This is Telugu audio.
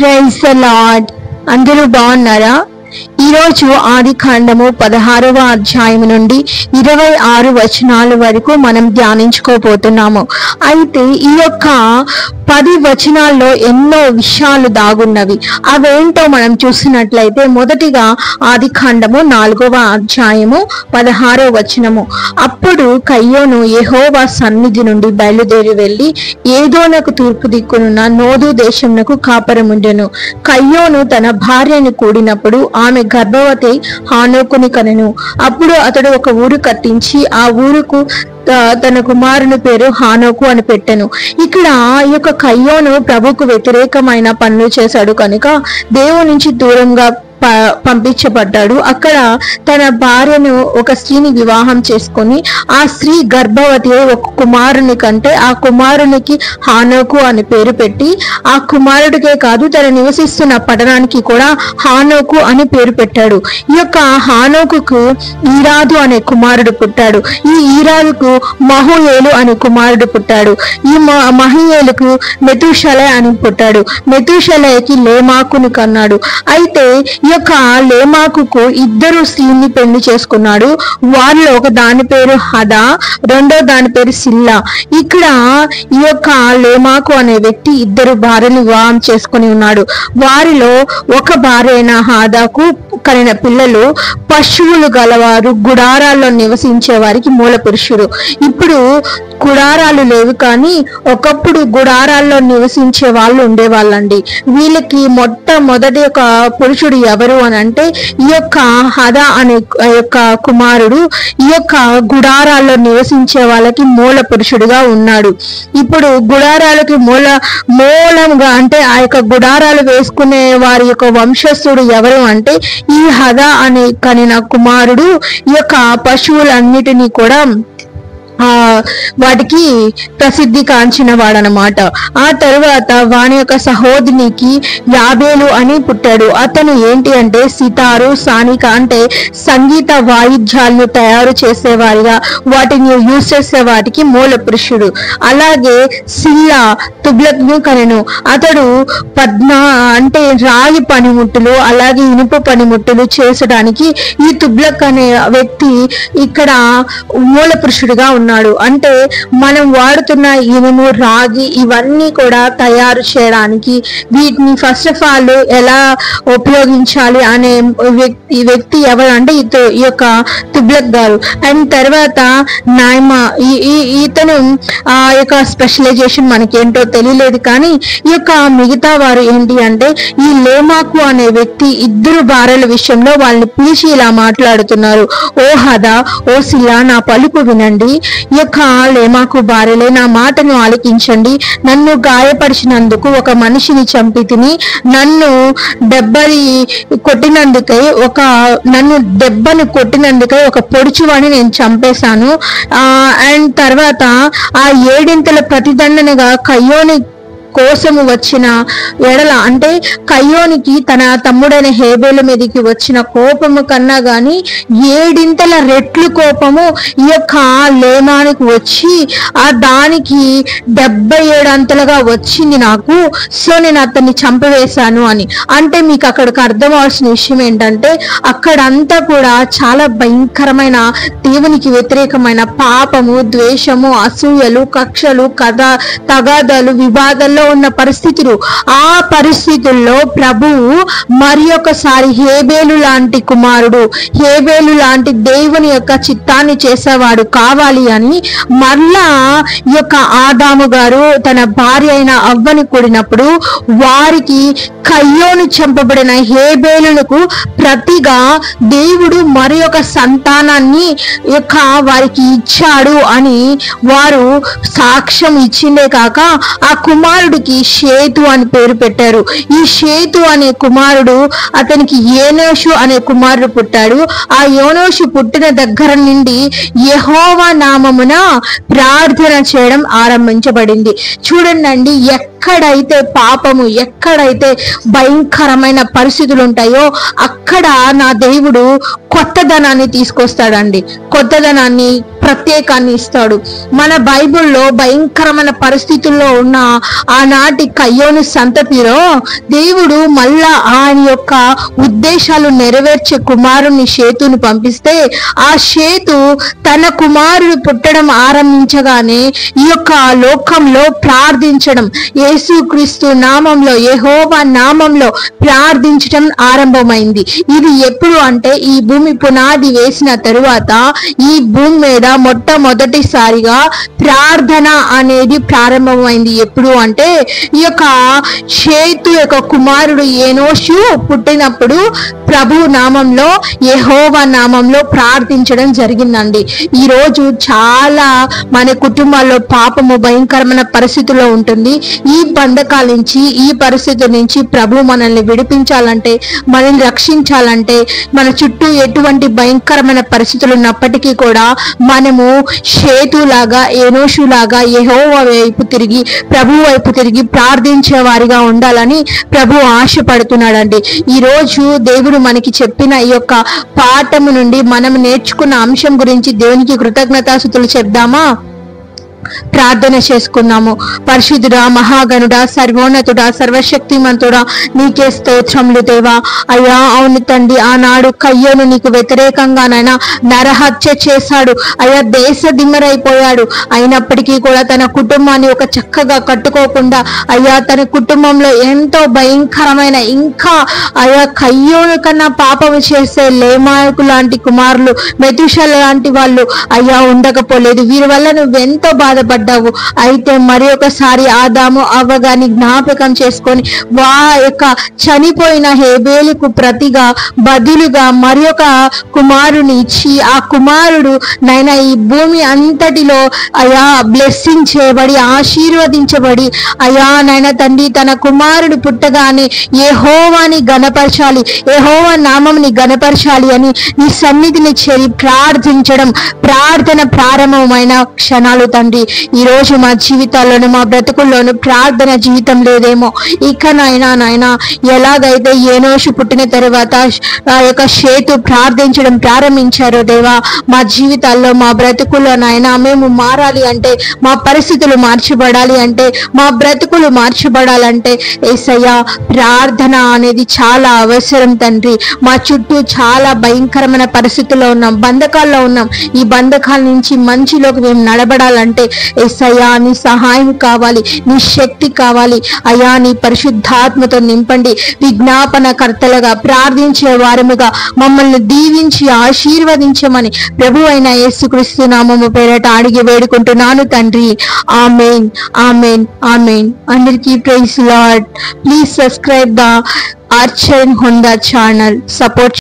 Praise the lord. అందరూ బాగున్నారా? ఈరోజు ఆది కాండము 16వ అధ్యాయం నుండి 26 వచనాల వరకు మనం ధ్యానించుకోబోతున్నాము. అయితే ఈ యొక్క 10 వచనాల్లో ఎన్నో విషయాలు దాగున్నవి. అవేంటో మనం చూసినట్లయితే మొదటిగా ఆది కాండము 4వ అధ్యాయము 16వ వచనము. అప్పుడు కయ్యోను యెహోవా సన్నిధి నుండి బయలుదేరి వెళ్లి ఏదోనకు తూర్పు దిక్కునున్న నోదు దేశమునకు కాపురముండెను. కయ్యోను తన భార్యను కూడినప్పుడు ఆమె గర్భవతి హానోకుని కనెను. అప్పుడు అతడు ఒక ఊరు కట్టించి ఆ ఊరుకు తన కుమారుని పేరు హానోకు అని పెట్టెను. ఇక్కడ ఈ యొక్క కయ్యోను ప్రభుకు వ్యతిరేకమైన పనులు చేశాడు కనుక దేవుని నుంచి దూరంగా పంపించబడ్డాడు. అక్కడ తన భార్యను ఒక స్త్రీని వివాహం చేసుకొని ఆ స్త్రీ గర్భవతి ఒక కుమారుని కంటే ఆ కుమారునికి హానోకు అని పేరు పెట్టి ఆ కుమారుడికే కాదు తను నివసిస్తున్న పట్టణానికి కూడా హానోకు అని పేరు పెట్టాడు. ఈ యొక్క హానోకుకు ఈరాదు అనే కుమారుడు పుట్టాడు. ఈ ఈరాదుకు మహూయేలు అనే కుమారుడు పుట్టాడు. ఈ మహూయేలుకు మెతూషలే అని పుట్టాడు. మెతూషలేకి లేమాకుని కన్నాడు. అయితే ఈ యొక్క లేమాకుకు 2 స్త్రీని పెళ్లి చేసుకున్నాడు. వారిలో ఒక దాని పేరు హదా, రెండో దాని పేరు సిల్లా. ఇక్కడ ఈ యొక్క లేమాకు అనే వ్యక్తి 2 భార్యలు వివాహం చేసుకుని ఉన్నాడు. వారిలో ఒక భార్య అయిన హదాకు కలిగిన పిల్లలు పశువులు గలవారు, గుడారాల్లో నివసించే వారికి మూల పురుషుడు. ఇప్పుడు గుడారాలు లేవు కానీ ఒకప్పుడు గుడారాల్లో నివసించే వాళ్ళు ఉండేవాళ్ళండి. వీళ్ళకి మొట్టమొదటి ఒక పురుషుడు ఎవరు అని అంటే ఈ యొక్క హదా అనే యొక్క కుమారుడు ఈ యొక్క గుడారాల్లో నివసించే వాళ్ళకి మూల పురుషుడుగా ఉన్నాడు. ఇప్పుడు గుడారాలకి మూలంగా అంటే ఆ యొక్క గుడారాలు వేసుకునే వారి యొక్క వంశస్థుడు ఎవరు అంటే ఈ హదా అనే కనిన కుమారుడు ఈ యొక్క పశువులన్నిటినీ కూడా వాటికి ప్రసిద్ధి కాంచిన వాడనమాట. ఆ తరువాత వాని యొక్క సహోదరికి యాబేలు అని పుట్టాడు. అతను ఏంటి అంటే సితారు, సానిక అంటే సంగీత వాయిద్యాలను తయారు చేసేవారిగా వాటిని యూజ్ చేసే వాటికి మూల పురుషుడు. అలాగే సిల్లా తుగ్లక్ను కనెను. అతడు అంటే రాగి పనిముట్టులు అలాగే ఇనుప పనిముట్టులు చేసడానికి ఈ తుగ్లక్ అనే వ్యక్తి ఇక్కడ మూల పురుషుడిగా ఉన్నాడు. అంటే మనం వాడుతున్న ఇనుము, రాగి ఇవన్నీ కూడా తయారు చేయడానికి వీటిని ఫస్ట్ ఆఫ్ ఆల్ ఎలా ఉపయోగించాలి అనే వ్యక్తి ఎవరు అంటే ఈ యొక్క తుగ్లక్ గారు. అండ్ తర్వాత నాయమా ఇతను ఆ యొక్క స్పెషలైజేషన్ మనకేంటో తెలియలేదు కానీ ఈ యొక్క మిగతా వారు ఏంటి అంటే ఈ లేమాకు అనే వ్యక్తి 2 భార్యల విషయంలో వాళ్ళని పిలిచి ఇలా మాట్లాడుతున్నారు. ఓ హదా, ఓ సిల్లా, నా పలుకు వినండి. ఈ యొక్క లేమాకు భార్యలే, నా మాటను ఆలకించండి. నన్ను గాయపరిచినందుకు ఒక మనిషిని చంపి తిని నన్ను దెబ్బని కొట్టినందుకై ఒక పొడుచువాణి నేను చంపేశాను. అండ్ తర్వాత ఆ 7 ప్రతిదండనగా కయ్యోని కోసము వచ్చిన ఎడల అంటే కయ్యోనికి తన తమ్ముడైన హేబేలు మీదకి వచ్చిన కోపము కన్నా గాని 7 రెట్లు కోపము ఈ యొక్క లేమానికి వచ్చి ఆ దానికి 77 అంతలుగా వచ్చింది నాకు. సో నేను అతన్ని చంపవేశాను అని. అంటే మీకు అక్కడికి అర్థం అవ్వాల్సిన విషయం ఏంటంటే అక్కడంతా కూడా చాలా భయంకరమైన దేవునికి వ్యతిరేకమైన పాపము, ద్వేషము, అసూయలు, కక్షలు, తగాదాలు, వివాదాల్లో ఉన్న పరిస్థితులు. ఆ పరిస్థితుల్లో ప్రభువు మరి ఒకసారి హేబేలు లాంటి కుమారుడు, హేబేలు లాంటి దేవుని యొక్క చిత్తాన్ని చేసేవాడు కావాలి అని మరలా ఈ యొక్క ఆదాము గారు తన భార్య అయిన అవ్వని కూడినప్పుడు వారికి కయ్యోను చంపబడిన హేబేలునకు ప్రతిగా దేవుడు మరి ఒక సంతానాన్ని యొక్క వారికి ఇచ్చాడు అని వారు సాక్ష్యం ఇచ్చిందే కాక ఆ కుమారుడికి షేతు అని పేరు పెట్టారు. ఈ షేతు అనే కుమారుడు అతనికి ఏనోషు అనే కుమారుడు పుట్టాడు. ఆ యోనోషు పుట్టిన దగ్గర నుండి యెహోవా నామమున ప్రార్థన చేయడం ఆరంభించబడింది. చూడండి, ఎక్కడైతే పాపము, ఎక్కడైతే భయంకరమైన పరిస్థితులు ఉంటాయో అక్కడ నా దేవుడు కొత్తదనాన్ని తీసుకొస్తాడండి. కొత్తదనాన్ని, ప్రత్యేకాన్ని ఇస్తాడు. మన బైబిల్లో భయంకరమైన పరిస్థితుల్లో ఉన్న ఆ ఆనాటి కయ్యోను సంతతిలో దేవుడు మళ్ళా ఆయన యొక్క ఉద్దేశాలు నెరవేర్చే కుమారుని షేతుని పంపిస్తే ఆ షేతు తన కుమారుడు పుట్టడం ఆరంభించగానే ఈ యొక్క లోకంలో ప్రార్థించడం, యేసుక్రీస్తు నామంలో, యెహోవా నామంలో ప్రార్థించడం ఆరంభమైంది. ఇది ఎప్పుడు అంటే ఈ భూమి పునాది వేసిన తరువాత ఈ భూమి మీద మొట్టమొదటిసారిగా ప్రార్థన అనేది ప్రారంభమైంది. ఎప్పుడు అంటే ఈ యొక్క షేతు యొక్క కుమారుడు ఏనోషు పుట్టినప్పుడు ప్రభు నామంలో, యెహోవా నామంలో ప్రార్థించడం జరిగిందండి. ఈ రోజు చాలా మన కుటుంబాల్లో పాపము భయంకరమైన పరిస్థితుల్లో ఉంటుంది. ఈ బంధకాల నుంచి, ఈ పరిస్థితి నుంచి ప్రభు మనల్ని విడిపించాలంటే, మనల్ని రక్షించాలంటే, మన చుట్టూ ఎటువంటి భయంకరమైన పరిస్థితులు ఉన్నప్పటికీ కూడా మనము షేతులాగా, ఏనోషులాగా యెహోవా వైపు తిరిగి, ప్రభు వైపు తిరిగి ప్రార్థించే వారిగా ఉండాలని ప్రభు ఆశపడుతున్నాడండి. ఈ రోజు దేవుడు మనకి చెప్పిన ఈ యొక్క పాఠము నుండి మనం నేర్చుకున్న అంశం గురించి దేవునికి కృతజ్ఞతాస్తుతులు చెప్దామా? ప్రార్థన చేసుకున్నాము. పరిశుద్ధుడా, మహాగణుడా, సర్వోన్నతుడా, సర్వశక్తిమంతుడా, నీకే స్తోత్రములు దేవా. అయ్యా అవును తండ్రి, ఆనాడు కయ్యోను నీకు వ్యతిరేకంగానైనా నరహత్య చేశాడు. అయ్యా దేశ దిమ్మరైపోయాడు. అయినప్పటికీ కూడా తన కుటుంబాన్ని ఒక చక్కగా కట్టుకోకుండా, అయ్యా తన కుటుంబంలో ఎంతో భయంకరమైన, ఇంకా అయ్యా కయ్యోను కన్నా పాపము చేసే లేమాయకు లాంటి కుమారులు, మెతుషల లాంటి వాళ్ళు అయ్యా ఉండకపోలేదు. వీరి వల్ల నువ్వెంతో బాధపడ్డావు. అయితే మరి ఒకసారి ఆదాము అవ్వగాని జ్ఞాపకం చేసుకొని వా యొక్క చనిపోయిన హేబేలుకు ప్రతిగా బదులుగా మరి ఒక కుమారుని ఇచ్చి, ఆ కుమారుడు నైనా ఈ భూమి అంతటిలో అయా బ్లెస్సింగ్ చేయబడి, ఆశీర్వదించబడి, అయా నైనా తండ్రి తన కుమారుడు పుట్టగానే యెహోవాని గణపరచాలి, యెహోవా నామంని గణపరచాలి అని నీ సన్నిధిని చేరి ప్రార్థించడం, ప్రార్థన ప్రారంభమైన క్షణాలు తండ్రి. ఈ రోజు మా జీవితాల్లోనూ, మా బ్రతుకుల్లోనూ ప్రార్థన జీవితం లేదేమో. ఇకనైనా నాయన ఎలాగైతే ఏనోషు పుట్టిన తర్వాత ఆ యొక్క షేతు ప్రార్థించడం ప్రారంభించారో దేవా, మా జీవితాల్లో, మా బ్రతుకుల్లో నాయన మేము మారాలి అంటే, మా పరిస్థితులు మార్చబడాలి అంటే, మా బ్రతుకులు మార్చబడాలంటే యేసయ్యా ప్రార్థన అనేది చాలా అవసరం తండ్రి. మా చుట్టూ చాలా భయంకరమైన పరిస్థితుల్లో ఉన్నాం, బంధకాల్లో ఉన్నాం. ఈ బంధకాల నుంచి మంచిలోకి మేము నడబడాలంటే యేసయ్యా నీ సహాయం కావాలి, నీ శక్తి కావాలి. అయ్యా నీ పరిశుద్ధాత్మతో నింపండి. విజ్ఞాపన కర్తలుగా, ప్రార్థించే వారముగా మమ్మల్ని దీవించి ఆశీర్వదించమని ప్రభు అయిన యేసుక్రీస్తు నామము పేరట అడిగి వేడుకుంటున్నాను తండ్రి. ఆమేన్, ఆమేన్, ఆమేన్. అందరికీ praise lord. Please subscribe the Archer Honda channel. Support